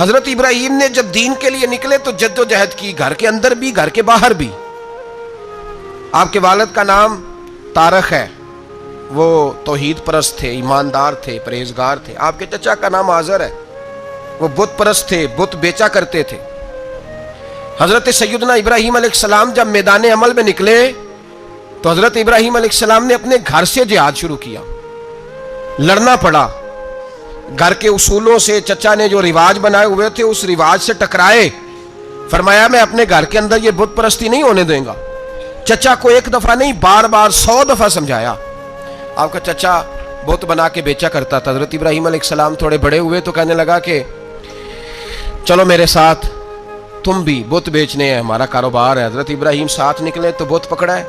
حضرت ابراہیم نے جب دین کے لیے نکلے تو جدوجہد کی، گھر کے اندر بھی گھر کے باہر بھی۔ آپ کے والد کا نام طارق ہے، وہ توحید پرست تھے، ایماندار تھے، پرہیزگار تھے۔ آپ کے چچا کا نام آذر ہے، وہ بت پرست تھے، بت بیچا کرتے تھے۔ حضرت سیدنا ابراہیم علیہ السلام جب میدان عمل میں نکلے تو حضرت ابراہیم علیہ السلام نے اپنے گھر سے جہاد شروع کیا، لڑنا پڑا۔ گھر کے اصولوں سے چچا نے جو رواج بنائے ہوئے تھے اس رواج سے ٹکرائے۔ فرمایا میں اپنے گھر کے اندر یہ بت پرستی نہیں ہونے دیں گا۔ چچا کو ایک دفعہ نہیں بار بار 100 دفعہ سمجھایا۔ آپ کا چچا بت بنا کے بیچا کرتا تھا۔ حضرت ابراہیم علیہ السلام تھوڑے بڑے ہوئے تو کہنے لگا کہ چلو میرے ساتھ، تم بھی بت بیچنے ہیں، ہمارا کاروبار ہے۔ حضرت ابراہیم ساتھ نکلے تو بت پکڑا ہے،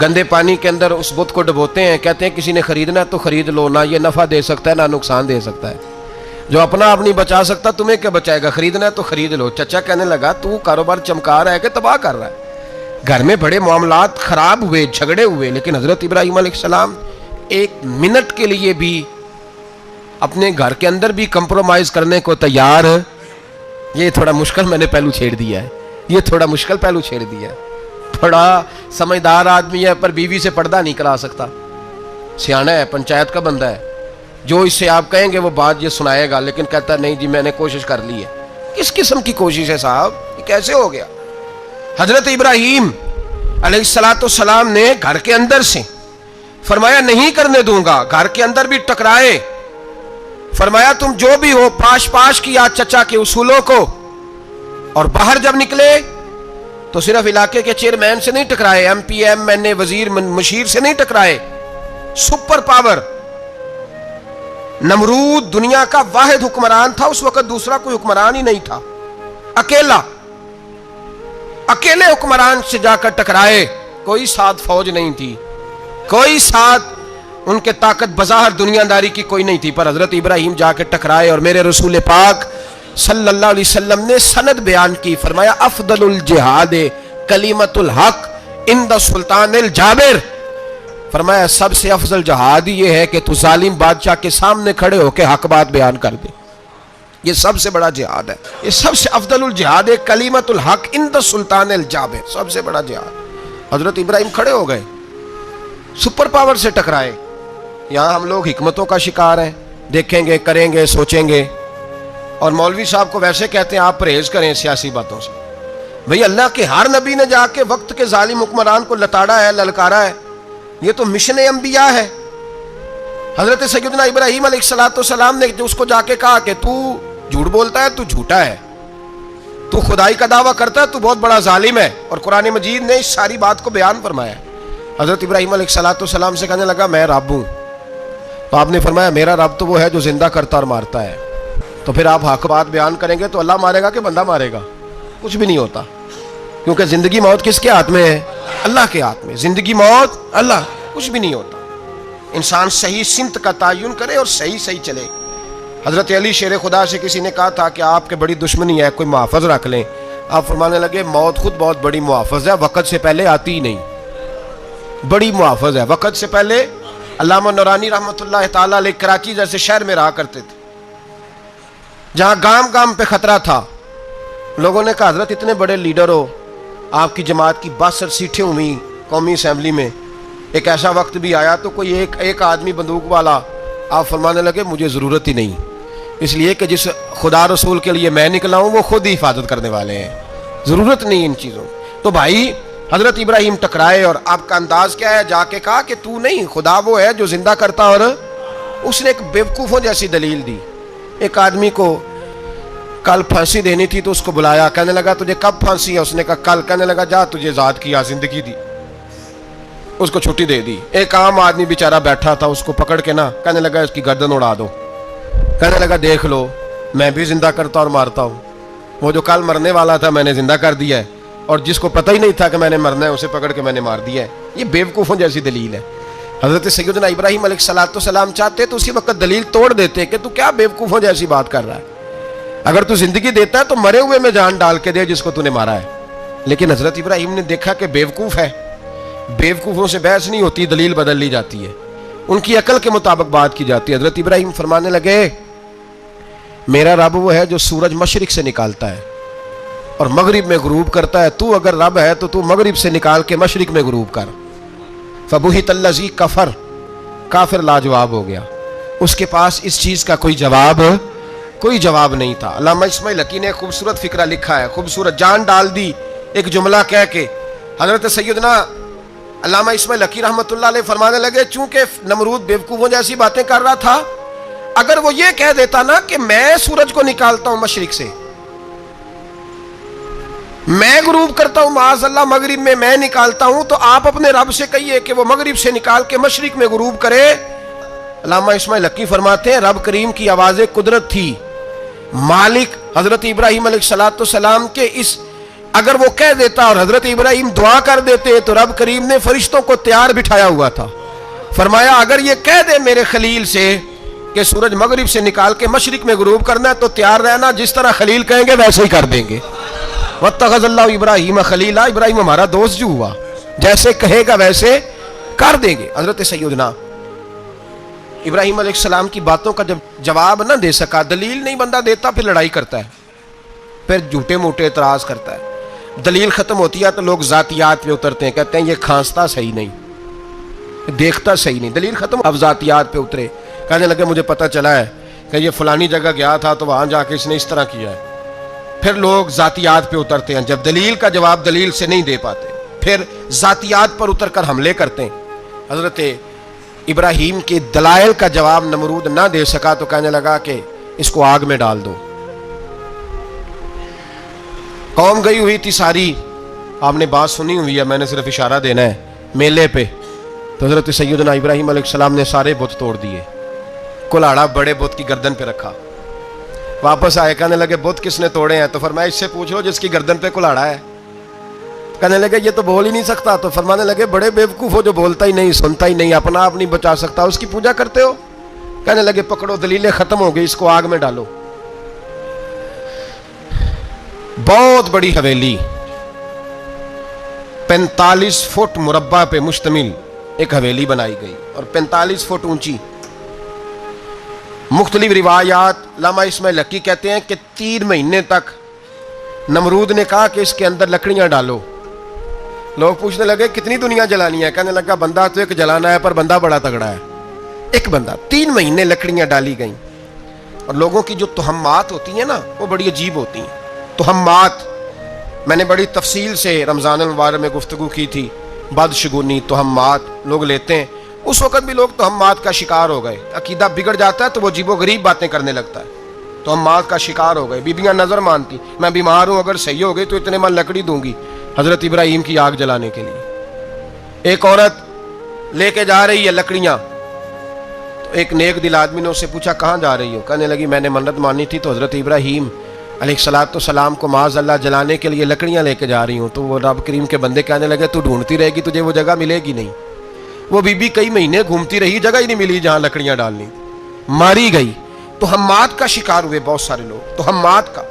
گندے پانی کے اندر اس بت کو ڈبوتے ہیں، کہتے ہیں کسی نے خریدنا ہے تو خرید لو، نہ یہ نفع دے سکتا ہے نہ نقصان دے سکتا ہے، جو اپنا آپ نہیں بچا سکتا تمہیں کیا بچائے گا، خریدنا ہے تو خرید لو۔ چچا کہنے لگا تو کاروبار چمکا رہا ہے کہ تباہ کر رہا ہے۔ گھر میں بڑے معاملات خراب ہوئے، جھگڑے ہوئے، لیکن حضرت ابراہیم علیہ السلام ایک منٹ کے لیے بھی اپنے گھر کے اندر بھی کمپرومائز کرنے کو تیار۔ یہ تھوڑا مشکل میں نے پہلو چھیڑ دیا ہے، یہ تھوڑا مشکل پہلو چھیڑ دیا ہے۔ بڑا سمجھدار آدمی ہے پر بیوی سے پردہ نہیں کرا سکتا، سیانا ہے، پنچایت کا بندہ ہے، جو اس سے آپ کہیں گے وہ بات یہ سنائے گا، لیکن کہتا نہیں جی میں نے کوشش کر لی ہے۔ کس قسم کی کوشش ہے صاحب، یہ کیسے ہو گیا؟ حضرت ابراہیم علیہ السلام نے گھر کے اندر سے فرمایا نہیں کرنے دوں گا، گھر کے اندر بھی ٹکرائے۔ فرمایا تم جو بھی ہو، پاش پاش کیا چچا کے اصولوں کو، اور باہر جب نکلے تو صرف علاقے کے چیئرمین سے نہیں ٹکرائے، ایم پی ایم این اے وزیر مشیر سے نہیں ٹکرائے، سپر پاور نمرود دنیا کا واحد حکمران تھا اس وقت، دوسرا کوئی حکمران ہی نہیں تھا، اکیلے حکمران سے جا کر ٹکرائے، کوئی ساتھ فوج نہیں تھی، کوئی ساتھ ان کے طاقت بظاہر دنیا داری کی کوئی نہیں تھی، پر حضرت ابراہیم جا کے ٹکرائے۔ اور میرے رسول پاک صلی اللہ علیہ وسلم نے سند بیان کی، فرمایا افضل الجہاد کلمۃ الحق عند سلطان الجابر۔ فرمایا سب سے افضل جہاد یہ ہے کہ تو ظالم بادشاہ کے سامنے کھڑے ہو کے حق بات بیان کر دے، یہ سب سے بڑا جہاد ہے، یہ سب سے افضل الجہاد کلمۃ الحق عند سلطان الجابر، سب سے بڑا جہاد۔ حضرت ابراہیم کھڑے ہو گئے، سپر پاور سے ٹکرائے۔ یہاں ہم لوگ حکمتوں کا شکار ہیں، دیکھیں گے، کریں گے، سوچیں گے، اور مولوی صاحب کو ویسے کہتے ہیں آپ پرہیز کریں سیاسی باتوں سے۔ بھئی اللہ کے ہر نبی نے جا کے وقت کے ظالم حکمران کو لتاڑا ہے، للکارا ہے، یہ تو مشن انبیاء ہے۔ حضرت سیدنا ابراہیم علیہ السلام نے اس کو جا کے کہا کہ تو جھوٹ بولتا ہے، تو جھوٹا ہے، تو خدائی کا دعویٰ کرتا ہے، تو بہت بڑا ظالم ہے، اور قرآن مجید نے اس ساری بات کو بیان فرمایا ہے۔ حضرت ابراہیم علیہ السلام سے کہنے لگا میں رب ہوں، تو آپ نے فرمایا میرا رب تو وہ ہے جو زندہ کرتا اور مارتا ہے، تو پھر آپ حق بات بیان کریں گے تو اللہ مارے گا کہ بندہ مارے گا؟ کچھ بھی نہیں ہوتا، کیونکہ زندگی موت کس کے ہاتھ میں ہے؟ اللہ کے ہاتھ میں، زندگی موت اللہ، کچھ بھی نہیں ہوتا۔ انسان صحیح سمت کا تعین کرے اور صحیح چلے۔ حضرت علی شیر خدا سے کسی نے کہا تھا کہ آپ کے بڑی دشمنی ہے، کوئی محافظ رکھ لیں۔ آپ فرمانے لگے موت خود بہت بڑی محافظ ہے، وقت سے پہلے آتی ہی نہیں، بڑی محافظ ہے، وقت سے پہلے۔ علامہ نورانی رحمۃ اللہ تعالیٰ علیہ کراچی جیسے شہر میں رہا کرتے تھے، جہاں گام گام پہ خطرہ تھا۔ لوگوں نے کہا حضرت اتنے بڑے لیڈر ہو، آپ کی جماعت کی 62 سیٹیں ہوئی قومی اسمبلی میں، ایک ایسا وقت بھی آیا تو کوئی ایک آدمی بندوق والا۔ آپ فرمانے لگے مجھے ضرورت ہی نہیں، اس لیے کہ جس خدا رسول کے لیے میں نکلا ہوں وہ خود ہی حفاظت کرنے والے ہیں، ضرورت نہیں ان چیزوں۔ تو بھائی حضرت ابراہیم ٹکرائے، اور آپ کا انداز کیا ہے؟ جا کے کہا کہ تو نہیں، خدا وہ ہے جو زندہ کرتا، اور اس نے ایک بیوقوفوں جیسی دلیل دی۔ ایک آدمی کو کل پھانسی دینی تھی تو اس کو بلایا، کہنے لگا تجھے کب پھانسی ہے؟ اس نے کہا کل۔ کہنے لگا جا تجھے ذات کیا زندگی دی، اس کو چھٹی دے دی۔ ایک عام آدمی بیچارہ بیٹھا تھا، اس کو پکڑ کے نا کہنے لگا اس کی گردن اڑا دو، کہنے لگا دیکھ لو میں بھی زندہ کرتا اور مارتا ہوں، وہ جو کل مرنے والا تھا میں نے زندہ کر دیا ہے، اور جس کو پتہ ہی نہیں تھا کہ میں نے مرنا ہے اسے پکڑ کے میں نے مار دیا ہے۔ یہ بیوقوفوں جیسی دلیل ہے۔ حضرت سیدنا ابراہیم علیہ السلام چاہتے تو اسی وقت دلیل توڑ دیتے کہ تو کیا بیوقوفوں جیسی بات کر رہا ہے، اگر تو زندگی دیتا ہے تو مرے ہوئے میں جان ڈال کے دے جس کو تو نے مارا ہے۔ لیکن حضرت ابراہیم نے دیکھا کہ بیوقوف ہے، بیوقوفوں سے بحث نہیں ہوتی، دلیل بدل لی جاتی ہے، ان کی عقل کے مطابق بات کی جاتی ہے۔ حضرت ابراہیم فرمانے لگے میرا رب وہ ہے جو سورج مشرق سے نکالتا ہے اور مغرب میں غروب کرتا ہے. تو اگر رب ہے تو مغرب سے نکال کے مشرق میں غروب کر. فبہت الذی کفر, کافر لاجواب ہو گیا, اس کے پاس اس چیز کا کوئی جواب نہیں تھا. علامہ اسماعیل حقی نے خوبصورت فقرہ لکھا ہے, خوبصورت جان ڈال دی ایک جملہ کہہ کے. حضرت سیدنا علامہ اسماعیل حقی رحمۃ اللہ علیہ فرمانے لگے چونکہ نمرود بیوقوفوں جیسی باتیں کر رہا تھا, اگر وہ یہ کہہ دیتا نا کہ میں سورج کو نکالتا ہوں مشرق سے, میں غروب کرتا ہوں معاذ اللہ مغرب میں نکالتا ہوں, تو آپ اپنے رب سے کہیے کہ وہ مغرب سے نکال کے مشرق میں غروب کرے. علامہ اسماعیل حقی فرماتے ہیں رب کریم کی آواز قدرت تھی, مالک حضرت ابراہیم علیہ السلام کے اس اگر وہ کہہ دیتا اور حضرت ابراہیم دعا کر دیتے تو رب کریم نے فرشتوں کو تیار بٹھایا ہوا تھا. فرمایا اگر یہ کہہ دے میرے خلیل سے کہ سورج مغرب سے نکال کے مشرق میں غروب کرنا ہے تو تیار رہنا, جس طرح خلیل کہیں گے ویسے ہی کر دیں گے. واتخذ اللہ ابراہیم خلیلا, ابراہیم ہمارا دوست جو ہوا, جیسے کہے گا ویسے کر دیں گے. حضرت سیدنا ابراہیم علیہ السلام کی باتوں کا جب جواب نہ دے سکا, دلیل نہیں بندہ دیتا, پھر لڑائی کرتا ہے, پھر جھوٹے موٹے اعتراض کرتا ہے. دلیل ختم ہوتی ہے تو لوگ ذاتیات پہ اترتے ہیں, کہتے ہیں یہ کھانستا صحیح نہیں, دیکھتا صحیح نہیں. دلیل ختم, اب ذاتیات پہ اترے, کہنے لگے مجھے پتہ چلا ہے کہ یہ فلانی جگہ گیا تھا تو وہاں جا کے اس نے اس طرح کیا ہے. پھر لوگ ذاتیات پہ اترتے ہیں, جب دلیل کا جواب دلیل سے نہیں دے پاتے پھر ذاتیات پر اتر کر حملے کرتے ہیں. حضرت ابراہیم کے دلائل کا جواب نمرود نہ دے سکا تو کہنے لگا کہ اس کو آگ میں ڈال دو. قوم گئی ہوئی تھی ساری, آپ نے بات سنی ہوئی ہے, میں نے صرف اشارہ دینا ہے, میلے پہ. تو حضرت سیدنا ابراہیم علیہ السلام نے سارے بت توڑ دیے, کلاڑا بڑے بت کی گردن پہ رکھا. واپس آئے, کہنے لگے بت کس نے توڑے ہیں؟ تو فرمایا اس سے پوچھ لو جس کی گردن پہ کلاڑا ہے. کہنے لگے یہ تو بول ہی نہیں سکتا. تو فرمانے لگے بڑے بیوقوف ہو, جو بولتا ہی نہیں, سنتا ہی نہیں, اپنا آپ نہیں بچا سکتا, اس کی پوجا کرتے ہو. کہنے لگے پکڑو, دلیلیں ختم ہو گئی, اس کو آگ میں ڈالو. بہت بڑی حویلی 45 فٹ مربع پہ مشتمل ایک حویلی بنائی گئی اور 45 فٹ اونچی. مختلف روایات, علامہ اسماعیل حقی کہتے ہیں کہ 3 مہینے تک نمرود نے کہا کہ اس کے اندر لکڑیاں ڈالو. لوگ پوچھنے لگے کتنی دنیا جلانی ہے؟ کہنے لگا بندہ تو ایک جلانا ہے, پر بندہ بڑا تگڑا ہے, ایک بندہ. 3 مہینے لکڑیاں ڈالی گئیں. اور لوگوں کی جو تہمات ہوتی ہیں نا وہ بڑی عجیب ہوتی ہیں. تہمات میں نے بڑی تفصیل سے رمضان المبارک میں گفتگو کی تھی. بدشگونی, تہمات لوگ لیتے ہیں. اس وقت بھی لوگ تہمات کا شکار ہو گئے, عقیدہ بگڑ جاتا ہے تو وہ عجیب و غریب باتیں کرنے لگتا ہے. تہمات کا شکار ہو گئے. بیبیاں نظر مانتی, میں بیمار ہوں, اگر صحیح ہو گئی تو اتنے من لکڑی دوں گی حضرت ابراہیم کی آگ جلانے کے لیے. ایک عورت لے کے جا رہی ہے لکڑیاں, تو ایک نیک دل آدمی نے اس سے پوچھا کہاں جا رہی ہو؟ کہنے لگی میں نے منت مانی تھی تو حضرت ابراہیم علیہ السلام کو معاذ اللہ جلانے کے لیے لکڑیاں لے کے جا رہی ہوں. تو وہ رب کریم کے بندے کہنے لگے تو ڈھونڈتی رہے گی, تجھے وہ جگہ ملے گی نہیں. وہ بی بی کئی مہینے گھومتی رہی, جگہ ہی نہیں ملی جہاں لکڑیاں ڈالنی, ماری گئی. تہمات کا شکار ہوئے بہت سارے لوگ. تہمات کا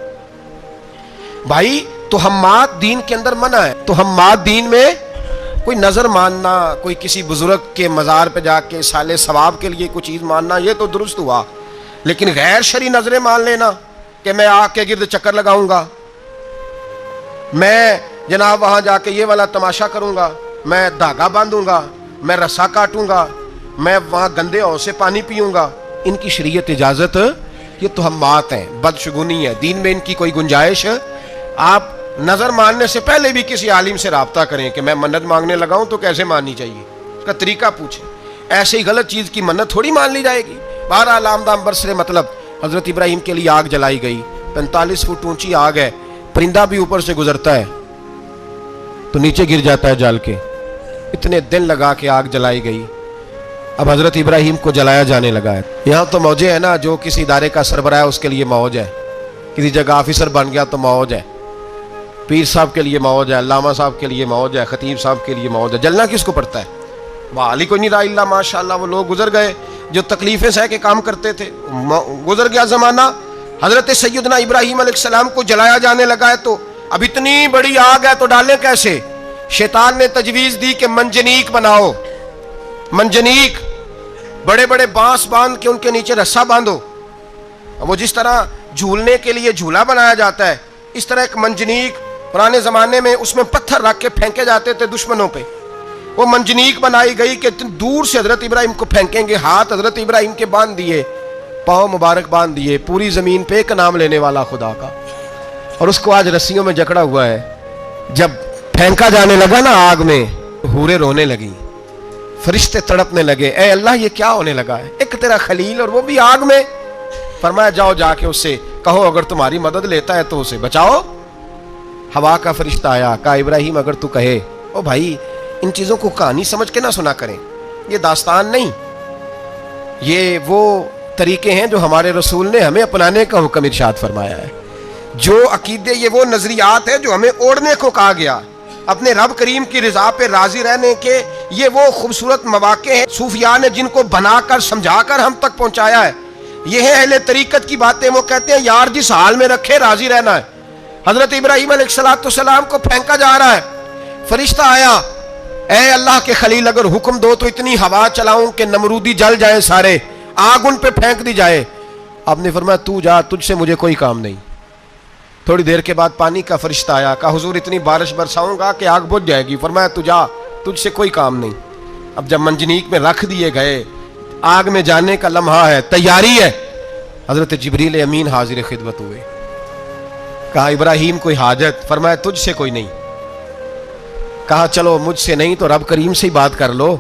بھائی, تہمات دین کے اندر منع ہے. تہمات دین میں کوئی نظر ماننا, کوئی کسی بزرگ کے مزار پہ جا کے سالے ثواب کے لیے کوئی چیز ماننا, یہ تو درست ہوا. لیکن غیر شرعی نظریں مان لینا کہ میں آگ کے گرد چکر لگاؤں گا, میں جناب وہاں جا کے یہ والا تماشا کروں گا, میں دھاگا باندھوں گا, میں رسا کاٹوں گا, میں وہاں گندے ہو سے پانی پیوں گا, ان کی شریعت اجازت, یہ تہمات ہیں, بدشگونی ہے. دین میں ان کی کوئی گنجائش. آپ نظر ماننے سے پہلے بھی کسی عالم سے رابطہ کریں کہ میں منت مانگنے لگا ہوں تو کیسے ماننی چاہیے, اس کا طریقہ پوچھیں. ایسے ہی غلط چیز کی منت تھوڑی مان لی جائے گی. بہرحال آمدام برسرے مطلب حضرت ابراہیم کے لیے آگ جلائی گئی. 45 فٹ اونچی آگ ہے, پرندہ بھی اوپر سے گزرتا ہے تو نیچے گر جاتا ہے جال کے. اتنے دن لگا کے آگ جلائی گئی. اب حضرت ابراہیم کو جلایا جانے لگا ہے. یہاں تو موجیں ہے نا, جو کسی ادارے کا سربراہ ہے اس کے لیے موج ہے, کسی جگہ آفیسر بن گیا تو موج ہے, پیر صاحب کے لیے موج ہے, علامہ صاحب کے لیے موج ہے, خطیب صاحب کے لیے موج ہے. جلنا کس کو پڑتا ہے؟ علی کوئی نہیں رہا اللہ ماشاء اللہ. وہ لوگ گزر گئے جو تکلیفیں سہ کے کام کرتے تھے, گزر گیا زمانہ. حضرت سیدنا ابراہیم علیہ السلام کو جلایا جانے لگا ہے تو اب اتنی بڑی آگ ہے تو ڈالیں کیسے؟ شیطان نے تجویز دی کہ منجنیق بناؤ, منجنیق, بڑے بڑے بانس باندھ کے ان کے نیچے رسا باندھو. وہ جس طرح جھولنے کے لیے جھولا بنایا جاتا ہے، اس طرح ایک منجنیق پرانے زمانے میں اس میں پتھر رکھ کے پھینکے جاتے تھے دشمنوں پہ، وہ منجنیق بنائی گئی کہ دور سے حضرت ابراہیم کو پھینکیں گے، ہاتھ حضرت ابراہیم کے باندھ دیے، پاؤں مبارک باندھ دیے، پوری زمین پہ ایک نام لینے والا خدا کا، اور اس کو آج رسیوں میں جکڑا ہوا ہے۔ جب پھینکا جانے لگا نا آگ میں، حوریں رونے لگی، فرشتے تڑپنے لگے، اے اللہ یہ کیا ہونے لگا ہے، ایک تیرا خلیل اور وہ بھی آگ میں۔ فرمایا جاؤ جا کے اس سے کہو اگر تمہاری مدد لیتا ہے تو اسے بچاؤ۔ ہوا کا فرشتہ آیا، کہا ابراہیم اگر تو کہے، او بھائی ان چیزوں کو کہانی سمجھ کے نہ سنا کریں، یہ داستان نہیں، یہ وہ طریقے ہیں جو ہمارے رسول نے ہمیں اپنانے کا حکم ارشاد فرمایا ہے، جو عقیدے، یہ وہ نظریات ہیں جو ہمیں اوڑھنے کو کہا گیا، اپنے رب کریم کی رضا پہ راضی رہنے کے یہ وہ خوبصورت مواقع ہیں صوفیاء نے جن کو بنا کر سمجھا کر ہم تک پہنچایا ہے۔ یہ ہے اہل طریقت کی باتیں، وہ کہتے ہیں یار جس حال میں رکھے راضی رہنا ہے۔ حضرت ابراہیم علیہ السلام کو پھینکا جا رہا ہے، فرشتہ آیا، اے اللہ کے خلیل اگر حکم دو تو اتنی ہوا چلاؤں کہ نمرودی جل جائیں سارے، آگ ان پہ پھینک دی جائے۔ آپ نے فرمایا تو جا، تجھ سے مجھے کوئی کام نہیں۔ تھوڑی دیر کے بعد پانی کا فرشتہ آیا، کہا حضور اتنی بارش برساؤں گا کہ آگ بجھ جائے گی۔ فرمایا تو جا، تجھ سے کوئی کام نہیں۔ اب جب منجنیق میں رکھ دیے گئے، آگ میں جانے کا لمحہ ہے، تیاری ہے، حضرت جبریل امین حاضر خدمت ہوئے، کہا ابراہیم کوئی حاجت؟ فرمایا تجھ سے کوئی نہیں۔ کہا چلو مجھ سے نہیں تو رب کریم سے ہی بات کر لو،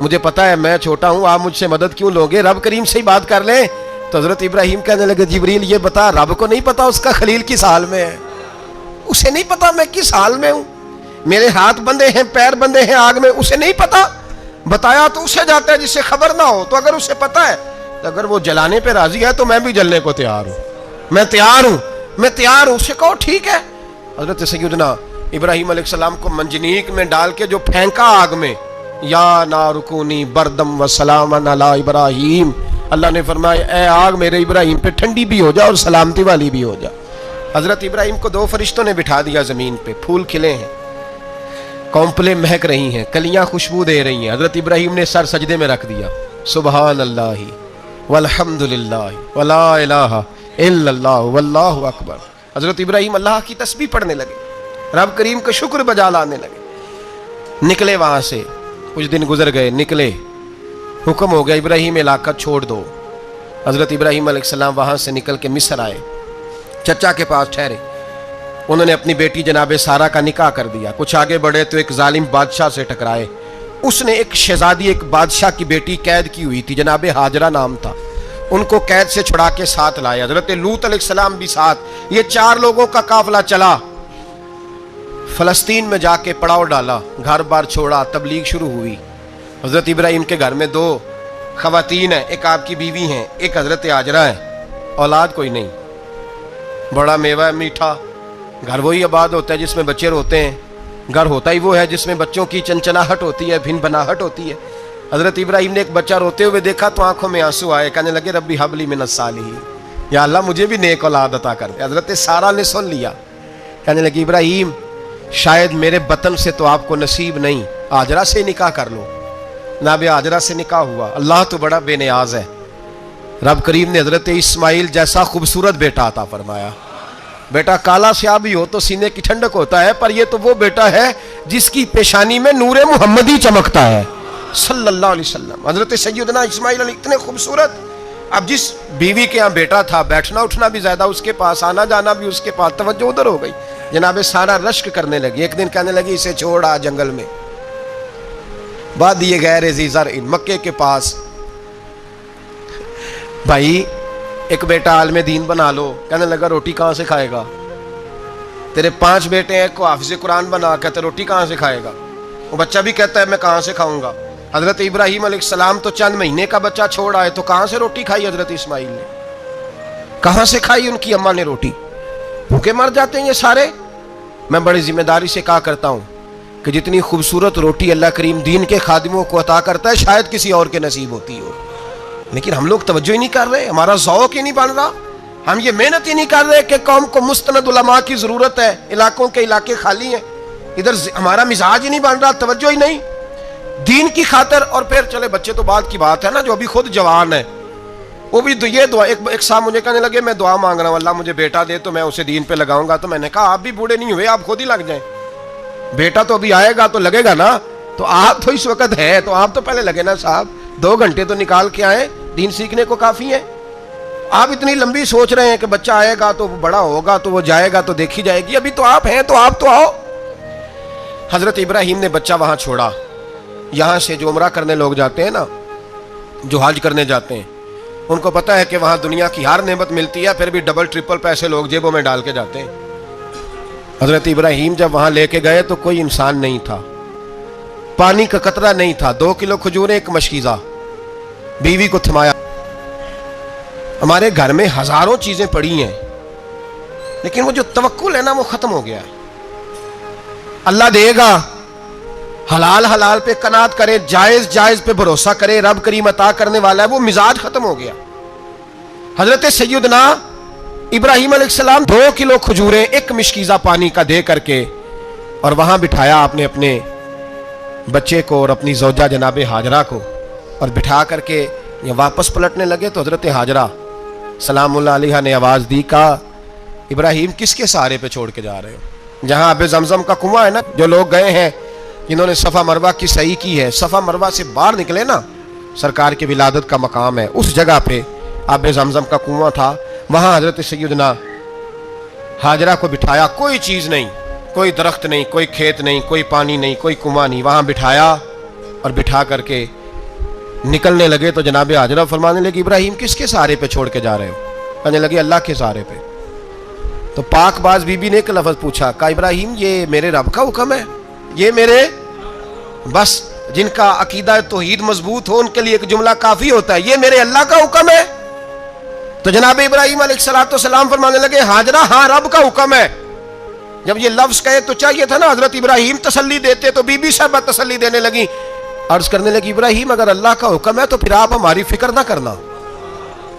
مجھے پتا ہے میں چھوٹا ہوں، آپ مجھ سے مدد کیوں لو گے، رب کریم سے ہی بات کر لیں۔ تو حضرت ابراہیم کہنے لگے جبریل یہ بتا، رب کو نہیں پتا اس کا خلیل کس حال میں ہے، اسے نہیں پتا میں کس حال میں ہوں، میرے ہاتھ بندے ہیں پیر بندے ہیں آگ میں، اسے نہیں پتا، بتایا تو اسے جاتا ہے جس سے خبر نہ ہو۔ تو اگر اسے پتا ہے، اگر وہ جلانے پہ راضی ہے تو میں بھی جلنے کو تیار ہوں، میں تیار ہوں، میں تیار ہوں۔ اسے کہو ٹھیک ہے۔ حضرت سیدنا ابراہیم علیہ السلام کو منجنیق میں ڈال کے جو پھینکا آگ میں، یا نار کونی بردم و سلاما علی ابراہیم، اللہ نے فرمایا اے آگ میرے ابراہیم پہ ٹھنڈی بھی ہو جا اور سلامتی والی بھی ہو جا۔ حضرت ابراہیم کو دو فرشتوں نے بٹھا دیا زمین پہ، پھول کھلے ہیں، کونپلیں مہک رہی ہیں، کلیاں خوشبو دے رہی ہیں۔ حضرت ابراہیم نے سر سجدے میں رکھ دیا، سبحان اللہ والحمد للہ ولا الہ الا اللہ واللہ اکبر۔ حضرت ابراہیم اللہ کی تسبیح پڑھنے لگے، رب کریم کا شکر بجا لانے لگے۔ نکلے وہاں سے، کچھ دن گزر گئے، نکلے، حکم ہو گیا ابراہیم علاقہ چھوڑ دو۔ حضرت ابراہیم علیہ السلام وہاں سے نکل کے مصر آئے، چچا کے پاس ٹھہرے، انہوں نے اپنی بیٹی جناب سارہ کا نکاح کر دیا۔ کچھ آگے بڑھے تو ایک ظالم بادشاہ سے ٹکرائے، اس نے ایک شہزادی، ایک بادشاہ کی بیٹی قید کی ہوئی تھی، جناب ہاجرہ نام تھا، ان کو قید سے چھڑا کے ساتھ لائے۔ حضرت لوط علیہ السلام بھی ساتھ، یہ 4 لوگوں کا قافلہ چلا، فلسطین میں جا کے پڑاؤ ڈالا، گھر بار چھوڑا، تبلیغ شروع ہوئی۔ حضرت ابراہیم کے گھر میں 2 خواتین ہیں، ایک آپ کی بیوی ہیں، ایک حضرت ہاجرہ ہیں، اولاد کوئی نہیں، بڑا میوہ ہے میٹھا، گھر وہی آباد ہوتا ہے جس میں بچے روتے ہیں، گھر ہوتا ہی وہ ہے جس میں بچوں کی چنچناہٹ ہوتی ہے، بھن بناہٹ ہوتی ہے۔ حضرت ابراہیم نے ایک بچہ روتے ہوئے دیکھا تو آنکھوں میں آنسو آئے، کہنے لگے ربی حب لی من الصالحین، یا اللہ مجھے بھی نیک اولاد عطا کر دے۔ حضرت سارہ نے سن لیا، کہنے لگی ابراہیم شاید میرے بطن سے تو آپ کو نصیب نہیں، ہاجرہ سے نکاح کر لو۔ جناب ہاجرہ سے نکاح ہوا، اللہ تو بڑا بے نیاز ہے، رب کریم نے حضرت اسماعیل جیسا خوبصورت بیٹا عطا فرمایا۔ بیٹا کالا سیاہ بھی ہو تو سینے کی ٹھنڈک ہوتا ہے، پر یہ تو وہ بیٹا ہے جس کی پیشانی میں نور محمدی چمکتا ہے صلی اللہ علیہ وسلم۔ حضرت سیدنا اسماعیل علیہ اتنے خوبصورت، اب جس بیوی کے یہاں بیٹا تھا، بیٹھنا اٹھنا بھی زیادہ اس کے پاس، آنا جانا بھی اس کے پاس، توجہ ادھر ہو گئی۔ جناب سارہ رشک کرنے لگی، ایک دن کہنے لگی اسے چھوڑ آ جنگل میں، وادی غیر ذی زرع، مکے کے پاس، بھائی ایک بیٹا عالم دین بنا لو۔ کہنے لگا روٹی کہاں سے کھائے گا، تیرے 5 بیٹے ہیں، کو حافظ قرآن بنا، کہتے روٹی کہاں سے کھائے گا، وہ بچہ بھی کہتا ہے میں کہاں سے کھاؤں گا۔ حضرت ابراہیم علیہ السلام تو چند مہینے کا بچہ چھوڑ آئے، تو کہاں سے روٹی کھائی حضرت اسماعیل نے، کہاں سے کھائی ان کی اماں نے روٹی، بھوکے مر جاتے ہیں یہ سارے۔ میں بڑی ذمہ داری سے کہا کرتا ہوں کہ جتنی خوبصورت روٹی اللہ کریم دین کے خادموں کو عطا کرتا ہے شاید کسی اور کے نصیب ہوتی ہو، لیکن ہم لوگ توجہ ہی نہیں کر رہے، ہمارا ذوق ہی نہیں بن رہا، ہم یہ محنت ہی نہیں کر رہے کہ قوم کو مستند علماء کی ضرورت ہے، علاقوں کے علاقے خالی ہیں، ادھر ہمارا مزاج ہی نہیں بن رہا، توجہ ہی نہیں دین کی خاطر۔ اور پھر چلے بچے تو بعد کی بات ہے نا، جو ابھی خود جوان ہے، وہ بھی یہ دعا، ایک صاحب مجھے کہنے لگے میں دعا مانگ رہا ہوں اللہ مجھے بیٹا دے تو میں اسے دین پہ لگاؤں گا. تو میں نے کہا آپ بھی بوڑھے نہیں ہوئے، آپ خود ہی لگ جائیں. بیٹا تو ابھی آئے گا تو لگے گا نا. تو آپ تو اس وقت ہے تو آپ تو پہلے لگے نا صاحب. 2 گھنٹے تو نکال کے آئیں، دین سیکھنے کو کافی ہے. آپ اتنی لمبی سوچ رہے ہیں کہ بچہ آئے گا تو بڑا ہوگا تو وہ جائے گا تو دیکھی جائے گی. ابھی تو آپ ہیں تو آپ تو آؤ. حضرت ابراہیم نے بچہ وہاں چھوڑا. یہاں سے جو عمرہ کرنے لوگ جاتے ہیں نا، جو حج کرنے جاتے ہیں، ان کو پتا ہے کہ وہاں دنیا کی ہر نعمت ملتی ہے، پھر بھی ڈبل ٹرپل پیسے لوگ جیبوں میں ڈال کے جاتے ہیں. حضرت ابراہیم جب وہاں لے کے گئے تو کوئی انسان نہیں تھا، پانی کا قطرہ نہیں تھا. 2 کلو کھجوریں، 1 مشکیزہ، بیوی کو تھمایا. ہمارے گھر میں ہزاروں چیزیں پڑی ہیں لیکن وہ جو توکل ہے نا وہ ختم ہو گیا ہے. اللہ دے گا، حلال حلال پہ قناعت کرے، جائز جائز پہ بھروسہ کرے، رب کریم عطا کرنے والا ہے. وہ مزاج ختم ہو گیا. حضرت سیدنا ابراہیم علیہ السلام 2 کلو کھجوریں، 1 مشکیزہ پانی کا دے کر کے اور وہاں بٹھایا آپ نے اپنے بچے کو اور اپنی زوجہ جناب ہاجرہ کو، اور بٹھا کر کے یہ واپس پلٹنے لگے تو حضرت ہاجرہ سلام اللہ علیہ نے آواز دی، کہا ابراہیم کس کے سہارے پہ چھوڑ کے جا رہے ہو؟ جہاں آب زمزم کا کنواں ہے نا، جو لوگ گئے ہیں جنہوں نے صفا مروہ کی صحیح کی ہے، صفا مروہ سے باہر نکلے نا، سرکار کی ولادت کا مقام ہے، اس جگہ پہ آب زمزم کا کنواں تھا. وہاں حضرت سیدنا ہاجرہ کو بٹھایا. کوئی چیز نہیں، کوئی درخت نہیں، کوئی کھیت نہیں، کوئی پانی نہیں، کوئی کنواں نہیں. وہاں بٹھایا اور بٹھا کر کے نکلنے لگے تو جناب ہاجرہ فرمانے لگے ابراہیم کس کے سہارے پہ چھوڑ کے جا رہے ہو؟ کہنے لگے اللہ کے سہارے پہ. تو پاک باز بی بی نے ایک لفظ پوچھا، کہا ابراہیم یہ میرے رب کا حکم ہے؟ یہ میرے، بس جن کا عقیدہ توحید مضبوط ہو ان کے لیے ایک جملہ کافی ہوتا ہے، یہ میرے اللہ کا حکم ہے؟ تو جناب ابراہیم علیہ السلام فرمانے لگے ہاجرہ ہاں رب کا حکم ہے. جب یہ لفظ کہے تو چاہیے تھا نا حضرت ابراہیم تسلی دیتے، تو بی بی صاحبہ تسلی دینے لگی. عرض کرنے لگی ابراہیم اگر اللہ کا حکم ہے تو پھر آپ ہماری فکر نہ کرنا.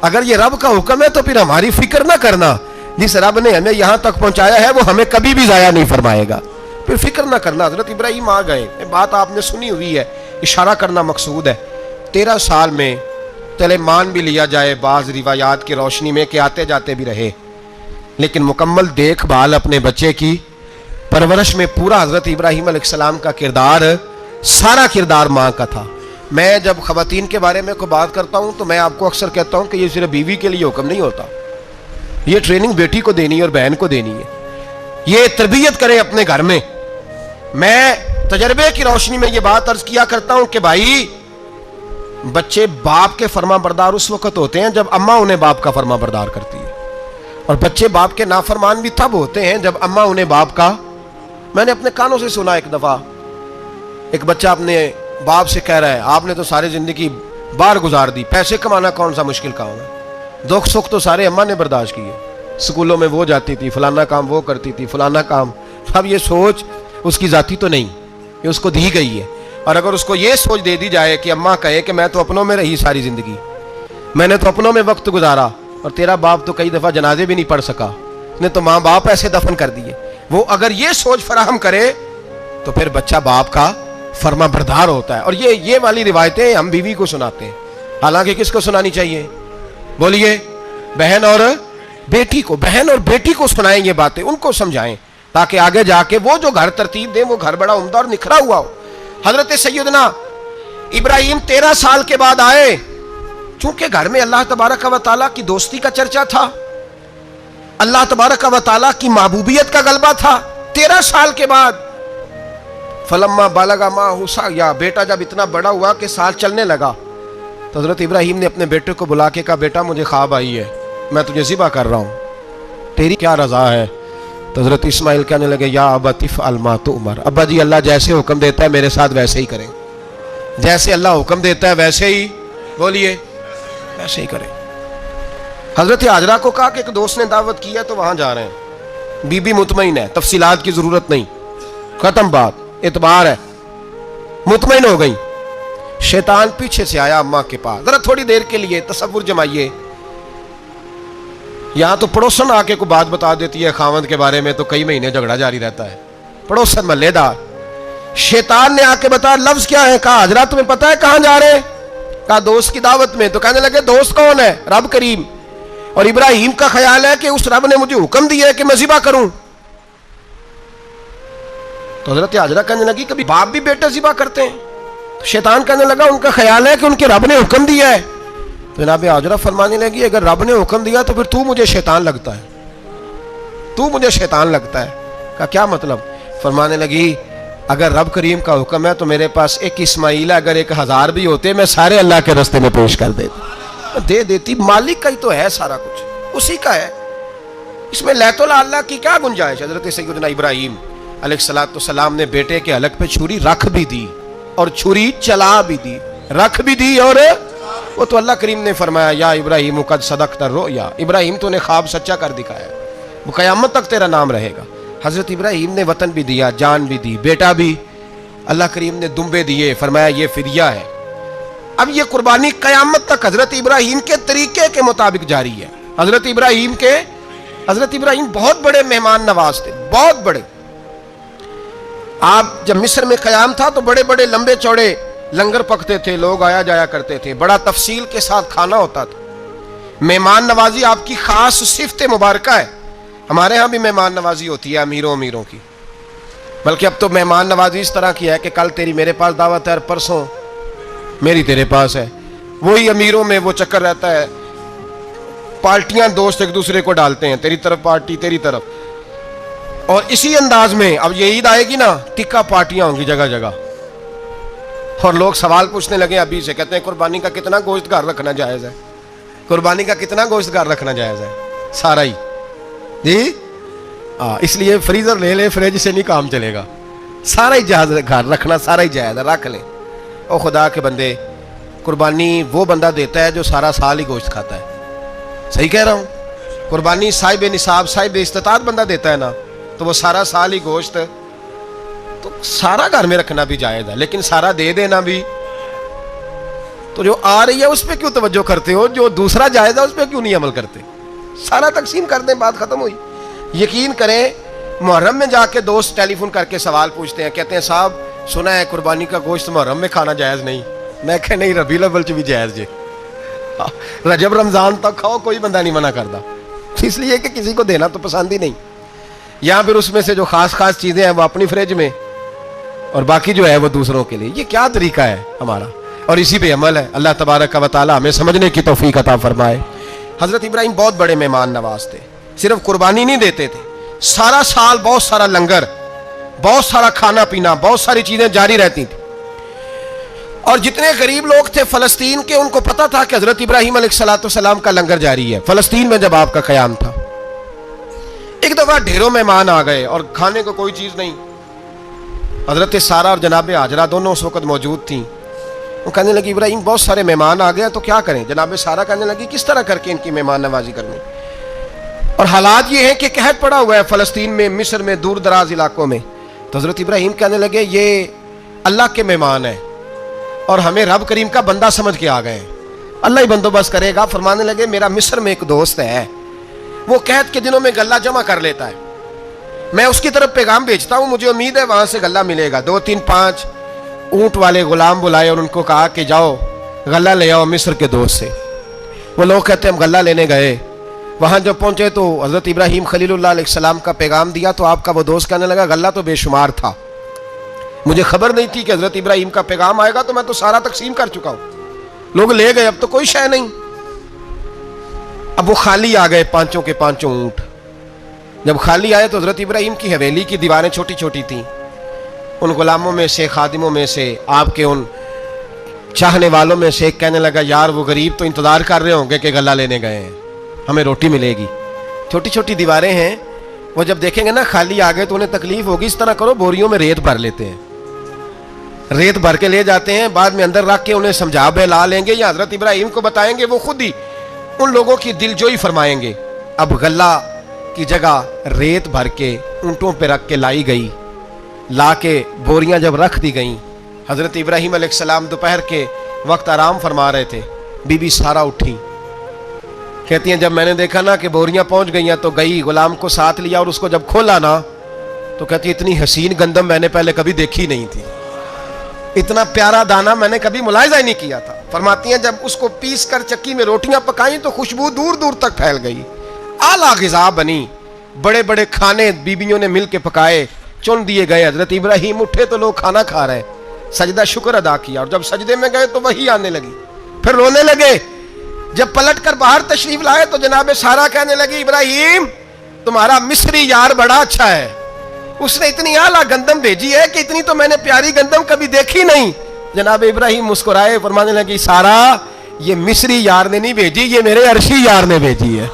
اگر یہ رب کا حکم ہے تو پھر ہماری فکر نہ کرنا. جس رب نے ہمیں یہاں تک پہنچایا ہے وہ ہمیں کبھی بھی ضائع نہیں فرمائے گا، پھر فکر نہ کرنا. حضرت ابراہیم آ گئے. یہ بات آپ نے سنی ہوئی ہے، اشارہ کرنا مقصود ہے. 13 سال میں چلے مان بھی لیا جائے بعض روایات کی روشنی میں کہ آتے جاتے بھی رہے، لیکن مکمل دیکھ بھال اپنے بچے کی پرورش میں پورا حضرت ابراہیم علیہ السلام کا کردار، سارا کردار ماں کا تھا. میں جب خواتین کے بارے میں کوئی بات کرتا ہوں تو میں آپ کو اکثر کہتا ہوں کہ یہ صرف بیوی کے لیے حکم نہیں ہوتا، یہ ٹریننگ بیٹی کو دینی ہے اور بہن کو دینی ہے. یہ تربیت کریں اپنے گھر میں. میں تجربے کی روشنی میں یہ بات عرض کیا کرتا ہوں کہ بھائی بچے باپ کے فرما بردار اس وقت ہوتے ہیں جب اماں انہیں باپ کا فرما بردار کرتی ہے، اور بچے باپ کے نافرمان بھی تب ہوتے ہیں جب اماں انہیں باپ کا. میں نے اپنے کانوں سے سنا ایک دفعہ ایک بچہ اپنے باپ سے کہہ رہا ہے آپ نے تو ساری زندگی باہر گزار دی، پیسے کمانا کون سا مشکل کام ہے، دکھ سکھ تو سارے اماں نے برداشت کیے، سکولوں میں وہ جاتی تھی، فلانا کام وہ کرتی تھی، فلانا کام. اب یہ سوچ اس کی ذاتی تو نہیں، یہ اس کو دی گئی ہے. اور اگر اس کو یہ سوچ دے دی جائے کہ اماں کہے کہ میں تو اپنوں میں رہی ساری زندگی، میں نے تو اپنوں میں وقت گزارا، اور تیرا باپ تو کئی دفعہ جنازے بھی نہیں پڑھ سکا، نے تو ماں باپ ایسے دفن کر دیے، وہ اگر یہ سوچ فراہم کرے تو پھر بچہ باپ کا فرما بردار ہوتا ہے. اور یہ والی روایتیں ہم بیوی کو سناتے ہیں، حالانکہ کس کو سنانی چاہیے؟ بولیے. بہن اور بیٹی کو. بہن اور بیٹی کو سنائیں یہ باتیں، ان کو سمجھائیں تاکہ آگے جا کے وہ جو گھر ترتیب دیں وہ گھر بڑا عمدہ اور نکھرا ہوا ہو. حضرت سیدنا ابراہیم 13 سال کے بعد آئے. چونکہ گھر میں اللہ تبارک و تعالیٰ کی دوستی کا چرچا تھا، اللہ تبارک و تعالیٰ کی محبوبیت کا غلبہ تھا. 13 سال کے بعد فلما بالغ معہ سعیا، بیٹا جب اتنا بڑا ہوا کہ سال چلنے لگا تو حضرت ابراہیم نے اپنے بیٹے کو بلا کے کہا بیٹا مجھے خواب آئی ہے، میں تجھے ذبح کر رہا ہوں، تیری کیا رضا ہے؟ تو حضرت اسماعیل کہنے لگے یا ابت افعل ما تؤمر، ابا جی اللہ جیسے حکم دیتا ہے میرے ساتھ ویسے ہی کریں، جیسے اللہ حکم دیتا ہے ویسے ہی، بولیے، ویسے ہی کریں. حضرت ہاجرہ کو کہا کہ ایک دوست نے دعوت کی ہے تو وہاں جا رہے ہیں. بی بی مطمئن ہے، تفصیلات کی ضرورت نہیں، ختم بات، اعتبار ہے، مطمئن ہو گئی. شیطان پیچھے سے آیا اماں کے پاس. ذرا تھوڑی دیر کے لیے تصور جمائیے، یہاں تو پڑوسن آ کے کوئی بات بتا دیتی ہے خاوند کے بارے میں تو کئی مہینے جھگڑا جاری رہتا ہے، پڑوسن محلے دار. شیطان نے آ کے بتایا لفظ کیا ہے؟ کہا حضرات تمہیں پتا ہے کہاں جا رہے ہیں؟ کہا دوست کی دعوت میں. تو کہنے لگے دوست کون ہے؟ رب کریم. اور ابراہیم کا خیال ہے کہ اس رب نے مجھے حکم دیا ہے کہ میں ذبح کروں. تو حضرت ہاجرہ کہنے لگی کبھی باپ بھی بیٹا ذبح کرتے ہیں؟ تو شیطان کہنے لگا ان کا خیال ہے کہ ان کے رب نے حکم دیا ہے. تو جناب ہاجرہ فرمانے لگی اگر رب نے حکم دیا تو پھر تو مجھے شیطان لگتا ہے, تو مجھے شیطان لگتا ہے. کہا کیا مطلب؟ فرمانے لگی اگر رب کریم کا حکم ہے تو میرے پاس ایک اسماعیل ہے, اگر 1000 بھی ہوتے میں سارے اللہ کے راستے میں پیش کر دے دیتی. مالک کا ہی تو ہے سارا کچھ, اسی کا ہے, اس میں لیت اللہ کی کیا گنجائش. حضرت سیدنا ابراہیم علیہ السلام نے بیٹے کے حلق پہ چھری رکھ بھی دی اور چھری چلا بھی دی, رکھ بھی دی. اور وہ تو اللہ کریم نے فرمایا یا ابراہیم قد صدقت الرؤیا, ابراہیم تو نے خواب سچا کر دکھایا, وہ قیامت تک تیرا نام رہے گا. حضرت ابراہیم نے وطن بھی دیا, جان بھی دی, بیٹا بھی. اللہ کریم نے دمبے دیے, فرمایا یہ فدیہ ہے. اب یہ قربانی قیامت تک حضرت ابراہیم کے طریقے کے مطابق جاری ہے. حضرت ابراہیم بہت بڑے مہمان نواز تھے, بہت بڑے. آپ جب مصر میں قیام تھا تو بڑے بڑے لمبے چوڑے لنگر پکتے تھے, لوگ آیا جایا کرتے تھے, بڑا تفصیل کے ساتھ کھانا ہوتا تھا. مہمان نوازی آپ کی خاص صفت مبارکہ ہے. ہمارے ہاں بھی مہمان نوازی ہوتی ہے امیروں کی, بلکہ اب تو مہمان نوازی اس طرح کی ہے کہ کل تیری میرے پاس دعوت ہے اور پرسوں میری تیرے پاس ہے. وہی امیروں میں وہ چکر رہتا ہے, پارٹیاں دوست ایک دوسرے کو ڈالتے ہیں, تیری طرف پارٹی تیری طرف. اور اسی انداز میں اب یہ عید آئے گی نا, ٹکا پارٹیاں ہوں گی جگہ جگہ, اور لوگ سوال پوچھنے لگے ابھی سے, کہتے ہیں قربانی کا کتنا گوشت گھر رکھنا جائز ہے, قربانی کا کتنا گوشت گھر رکھنا جائز ہے؟ سارا ہی جی. اس لیے فریزر لے لے, فریج سے نہیں کام چلے گا, سارا ہی جہاز گھر رکھنا سارا ہی جائز ہے, رکھ لیں. او خدا کے بندے, قربانی وہ بندہ دیتا ہے جو سارا سال ہی گوشت کھاتا ہے. صحیح کہہ رہا ہوں؟ قربانی صاحب نصاب صاحب استطاعت بندہ دیتا ہے نا, تو وہ سارا سال ہی گوشت, تو سارا گھر میں رکھنا بھی جائز ہے, لیکن سارا دے دینا بھی. تو جو آ رہی ہے اس پہ کیوں توجہ کرتے ہو, جو دوسرا جائز ہے اس پہ کیوں نہیں عمل کرتے؟ سارا تقسیم کر دیں, بات ختم ہوئی. یقین کریں محرم میں جا کے دوست ٹیلی فون کر کے سوال پوچھتے ہیں, کہتے ہیں صاحب سنا ہے قربانی کا گوشت محرم میں کھانا جائز نہیں. میں کہ نہیں, ربیع الاول چ بھی جائز جے, رجب رمضان تک کھاؤ, کوئی بندہ نہیں منع کرتا, اس لیے کہ کسی کو دینا تو پسند ہی نہیں. یہاں پھر اس میں سے جو خاص چیزیں ہیں وہ اپنی فریج میں, اور باقی جو ہے وہ دوسروں کے لیے. یہ کیا طریقہ ہے ہمارا, اور اسی پہ عمل ہے. اللہ تبارک و تعالی ہمیں سمجھنے کی توفیق عطا فرمائے. حضرت ابراہیم بہت بڑے مہمان نواز تھے. صرف قربانی نہیں دیتے تھے, سارا سال بہت سارا لنگر, بہت سارا کھانا پینا, بہت ساری چیزیں جاری رہتی تھیں. اور جتنے غریب لوگ تھے فلسطین کے, ان کو پتا تھا کہ حضرت ابراہیم علیہ السلام کا لنگر جاری ہے. فلسطین میں جب آپ کا قیام تھا, ایک دفعہ ڈھیروں مہمان آ گئے اور کھانے کو کوئی چیز نہیں. حضرت سارہ اور جناب ہاجرہ دونوں اس وقت موجود تھیں. وہ کہنے لگی ابراہیم بہت سارے مہمان آ گئے تو کیا کریں؟ جناب سارہ کہنے لگی کس طرح کر کے ان کی مہمان نوازی کرنی. اور حالات یہ ہیں کہ قحط پڑا ہوا ہے فلسطین میں, مصر میں, دور دراز علاقوں میں. تو حضرت ابراہیم کہنے لگے یہ اللہ کے مہمان ہیں اور ہمیں رب کریم کا بندہ سمجھ کے آ گئے ہیں, اللہ ہی بندوبست کرے گا. فرمانے لگے میرا مصر میں ایک دوست ہے, وہ قحط کے دنوں میں غلہ جمع کر لیتا ہے, میں اس کی طرف پیغام بھیجتا ہوں, مجھے امید ہے وہاں سے غلہ ملے گا. 2 3 5 اونٹ والے غلام بلائے اور ان کو کہا کہ جاؤ غلہ لے آؤ مصر کے دوست سے. وہ لوگ کہتے ہیں ہم غلہ لینے گئے, وہاں جب پہنچے تو حضرت ابراہیم خلیل اللہ علیہ السلام کا پیغام دیا, تو آپ کا وہ دوست کہنے لگا غلہ تو بے شمار تھا, مجھے خبر نہیں تھی کہ حضرت ابراہیم کا پیغام آئے گا, تو میں تو سارا تقسیم کر چکا ہوں. لوگ لے گئے, اب تو کوئی شے نہیں. اب وہ خالی آ گئے 5 کے 5 اونٹ. جب خالی آئے تو حضرت ابراہیم کی حویلی کی دیواریں چھوٹی چھوٹی تھیں. ان غلاموں میں سے, خادموں میں سے, آپ کے ان چاہنے والوں میں سے ایک کہنے لگا یار وہ غریب تو انتظار کر رہے ہوں گے کہ غلہ لینے گئے ہیں, ہمیں روٹی ملے گی. چھوٹی چھوٹی دیواریں ہیں, وہ جب دیکھیں گے نا خالی آ گئے تو انہیں تکلیف ہوگی. اس طرح کرو بوریوں میں ریت بھر لیتے ہیں, ریت بھر کے لے جاتے ہیں, بعد میں اندر رکھ کے انہیں سمجھا بہلا لیں گے, یا حضرت ابراہیم کو بتائیں گے, وہ خود ہی ان لوگوں کی دل جوئی فرمائیں گے. اب غلہ کی جگہ ریت بھر کے اونٹوں پہ رکھ کے لائی گئی. لا کے بوریاں جب رکھ دی گئیں, حضرت ابراہیم علیہ السلام دوپہر کے وقت آرام فرما رہے تھے. بی بی سارہ اٹھی, کہتی ہیں جب میں نے دیکھا نا کہ بوریاں پہنچ گئی ہیں تو گئی, غلام کو ساتھ لیا, اور اس کو جب کھولا نا تو کہتی اتنی حسین گندم میں نے پہلے کبھی دیکھی نہیں تھی, اتنا پیارا دانہ میں نے کبھی ملاحظہ ہی نہیں کیا تھا. فرماتی ہیں جب اس کو پیس کر چکی میں روٹیاں پکائیں تو خوشبو دور دور تک پھیل گئی، اعلیٰ غذا بنی، بڑے بڑے کھانے بیویوں نے مل کے پکائے، چن دیے گئے، حضرت ابراہیم اٹھے تو لوگ کھانا کھا رہے، سجدہ شکر ادا کیا، اور جب سجدے میں گئے تو وہی آنے لگی، پھر رونے لگے، جب پلٹ کر باہر تشریف لائے تو جناب سارا کہنے لگی ابراہیم تمہارا مصری یار بڑا اچھا ہے، اس نے اتنی اعلیٰ گندم بھیجی ہے کہ اتنی تو میں نے پیاری گندم کبھی دیکھی نہیں۔ جناب ابراہیم مسکرائے، فرمانے لگی سارا یہ مصری یار نے نہیں بھیجی، یہ میرے عرشی یار نے بھیجی ہے۔